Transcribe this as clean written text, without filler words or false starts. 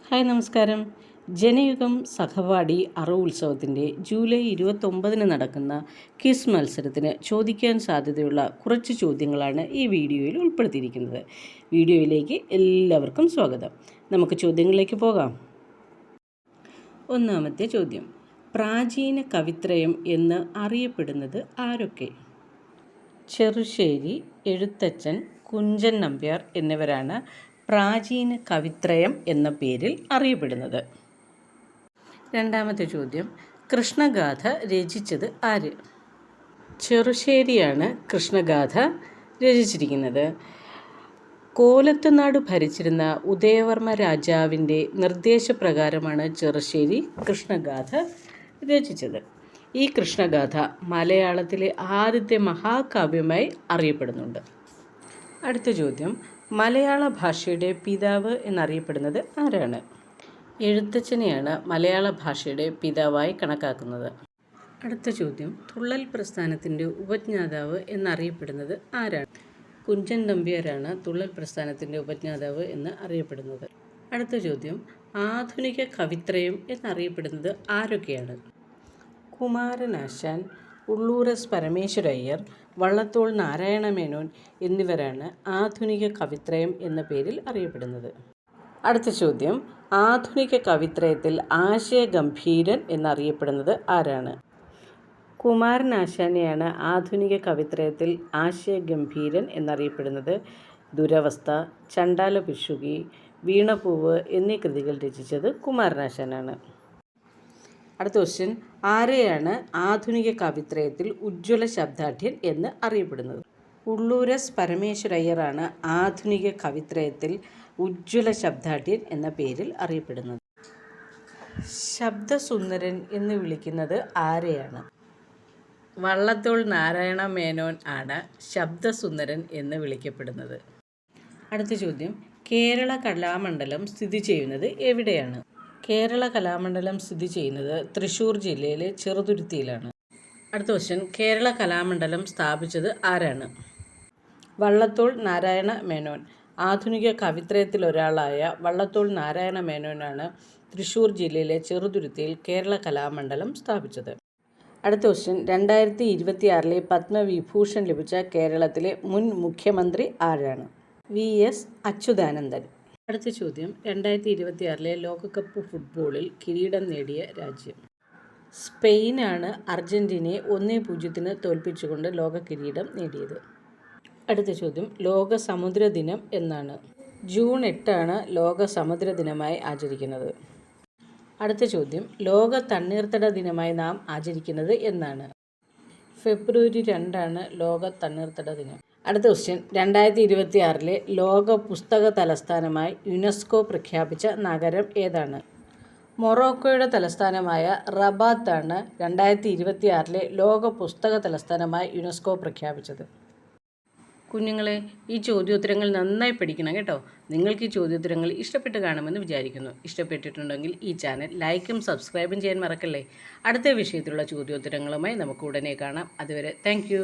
Hi നമസ്കാരം. ജനയുഗം സഹപാഠി അറിവ് ഉത്സവത്തിൻ്റെ ജൂലൈ 29 നടക്കുന്ന ക്വിസ് മത്സരത്തിന് ചോദിക്കാൻ സാധ്യതയുള്ള കുറച്ച് ചോദ്യങ്ങളാണ് ഈ വീഡിയോയിൽ ഉൾപ്പെടുത്തിയിരിക്കുന്നത്. വീഡിയോയിലേക്ക് എല്ലാവർക്കും സ്വാഗതം. നമുക്ക് ചോദ്യങ്ങളിലേക്ക് പോകാം. ഒന്നാമത്തെ ചോദ്യം, പ്രാചീന കവിത്രയം എന്ന് അറിയപ്പെടുന്നത് ആരൊക്കെ? ചെറുശ്ശേരി, എഴുത്തച്ഛൻ, കുഞ്ചൻ നമ്പ്യാർ എന്നിവരാണ് പ്രാചീന കവിത്രയം എന്ന പേരിൽ അറിയപ്പെടുന്നത്. രണ്ടാമത്തെ ചോദ്യം, കൃഷ്ണഗാഥ രചിച്ചത് ആര്? ചെറുശ്ശേരിയാണ് കൃഷ്ണഗാഥ രചിച്ചിരിക്കുന്നത്. കോലത്തുനാട് ഭരിച്ചിരുന്ന ഉദയവർമ്മ രാജാവിൻ്റെ നിർദ്ദേശപ്രകാരമാണ് ചെറുശ്ശേരി കൃഷ്ണഗാഥ രചിച്ചത്. ഈ കൃഷ്ണഗാഥ മലയാളത്തിലെ ആദ്യത്തെ മഹാകാവ്യമായി അറിയപ്പെടുന്നുണ്ട്. അടുത്ത ചോദ്യം, മലയാള ഭാഷയുടെ പിതാവ് എന്നറിയപ്പെടുന്നത് ആരാണ്? എഴുത്തച്ഛനെയാണ് മലയാള ഭാഷയുടെ പിതാവായി കണക്കാക്കുന്നത്. അടുത്ത ചോദ്യം, തുള്ളൽ പ്രസ്ഥാനത്തിൻ്റെ ഉപജ്ഞാതാവ് എന്നറിയപ്പെടുന്നത് ആരാണ്? കുഞ്ചൻ നമ്പ്യാരാണ് തുള്ളൽ പ്രസ്ഥാനത്തിൻ്റെ ഉപജ്ഞാതാവ് എന്ന് അറിയപ്പെടുന്നത്. അടുത്ത ചോദ്യം, ആധുനിക കവിത്രയം എന്നറിയപ്പെടുന്നത് ആരൊക്കെയാണ്? കുമാരനാശാൻ, ഉള്ളൂർ എസ് പരമേശ്വരയ്യർ, വള്ളത്തോൾ നാരായണ മേനോൻ എന്നിവരാണ് ആധുനിക കവിത്രയം എന്ന പേരിൽ അറിയപ്പെടുന്നത്. അടുത്ത ചോദ്യം, ആധുനിക കവിത്രയത്തിൽ ആശയഗംഭീരൻ എന്നറിയപ്പെടുന്നത് ആരാണ്? കുമാരനാശാനെയാണ് ആധുനിക കവിത്രയത്തിൽ ആശയഗംഭീരൻ എന്നറിയപ്പെടുന്നത്. ദുരവസ്ഥ, ചണ്ടാല ഭിക്ഷുകി, വീണപൂവ് എന്നീ കൃതികൾ രചിച്ചത് കുമാരനാശാനാണ്. അടുത്ത ക്വസ്റ്റ്യൻ, ആരെയാണ് ആധുനിക കവിത്രയത്തിൽ ഉജ്ജ്വല ശബ്ദാഠ്യൻ എന്ന് അറിയപ്പെടുന്നത്? ഉള്ളൂർ എസ് പരമേശ്വരയ്യറാണ് ആധുനിക കവിത്രയത്തിൽ ഉജ്ജ്വല ശബ്ദാഠ്യൻ എന്ന പേരിൽ അറിയപ്പെടുന്നത്. ശബ്ദസുന്ദരൻ എന്ന് വിളിക്കുന്നത് ആരെയാണ്? വള്ളത്തോൾ നാരായണ മേനോൻ ആണ് ശബ്ദസുന്ദരൻ എന്ന് വിളിക്കപ്പെടുന്നത്. അടുത്ത ചോദ്യം, കേരള കലാമണ്ഡലം സ്ഥിതി ചെയ്യുന്നത് എവിടെയാണ്? കേരള കലാമണ്ഡലം സ്ഥിതി ചെയ്യുന്നത് തൃശ്ശൂർ ജില്ലയിലെ ചെറുതുരുത്തിയിലാണ്. അടുത്ത ക്വസ്റ്റ്യൻ, കേരള കലാമണ്ഡലം സ്ഥാപിച്ചത് ആരാണ്? വള്ളത്തോൾ നാരായണ മേനോൻ. ആധുനിക കവിത്രയത്തിലൊരാളായ വള്ളത്തോൾ നാരായണ മേനോനാണ് തൃശ്ശൂർ ജില്ലയിലെ ചെറുതുരുത്തിയിൽ കേരള കലാമണ്ഡലം സ്ഥാപിച്ചത്. അടുത്ത ക്വസ്റ്റ്യൻ, 2026 പത്മവിഭൂഷൺ ലഭിച്ച കേരളത്തിലെ മുൻ മുഖ്യമന്ത്രി ആരാണ്? VS അച്യുതാനന്ദൻ. അടുത്ത ചോദ്യം, 2026 ലോകകപ്പ് ഫുട്ബോളിൽ കിരീടം നേടിയ രാജ്യം? സ്പെയിനാണ് അർജന്റീനയെ 1-0 തോൽപ്പിച്ചുകൊണ്ട് ലോക കിരീടം നേടിയത്. അടുത്ത ചോദ്യം, ലോക സമുദ്ര ദിനം എന്നാണ്? ജൂൺ 8 ലോക സമുദ്ര ദിനമായി ആചരിക്കുന്നത്. അടുത്ത ചോദ്യം, ലോക തണ്ണീർത്തട ദിനമായി നാം ആചരിക്കുന്നത് എന്നാണ്? ഫെബ്രുവരി 2 ലോക തണ്ണീർത്തട ദിനം. അടുത്ത ക്വസ്റ്റ്യൻ, 2026 ലോക പുസ്തക തലസ്ഥാനമായി യുനെസ്കോ പ്രഖ്യാപിച്ച നഗരം ഏതാണ്? മൊറോക്കോയുടെ തലസ്ഥാനമായ റബാത്താണ് 2026 ലോക പുസ്തക തലസ്ഥാനമായി യുനെസ്കോ പ്രഖ്യാപിച്ചത്. കുഞ്ഞുങ്ങളെ, ഈ ചോദ്യോത്തരങ്ങൾ നന്നായി പഠിക്കണം കേട്ടോ. നിങ്ങൾക്ക് ഈ ചോദ്യോത്തരങ്ങൾ ഇഷ്ടപ്പെട്ട് കാണുമെന്ന് വിചാരിക്കുന്നു. ഇഷ്ടപ്പെട്ടിട്ടുണ്ടെങ്കിൽ ഈ ചാനൽ ലൈക്കും സബ്സ്ക്രൈബും ചെയ്യാൻ മറക്കല്ലേ. അടുത്ത വിഷയത്തിലുള്ള ചോദ്യോത്തരങ്ങളുമായി നമുക്ക് ഉടനെ കാണാം. അതുവരെ താങ്ക്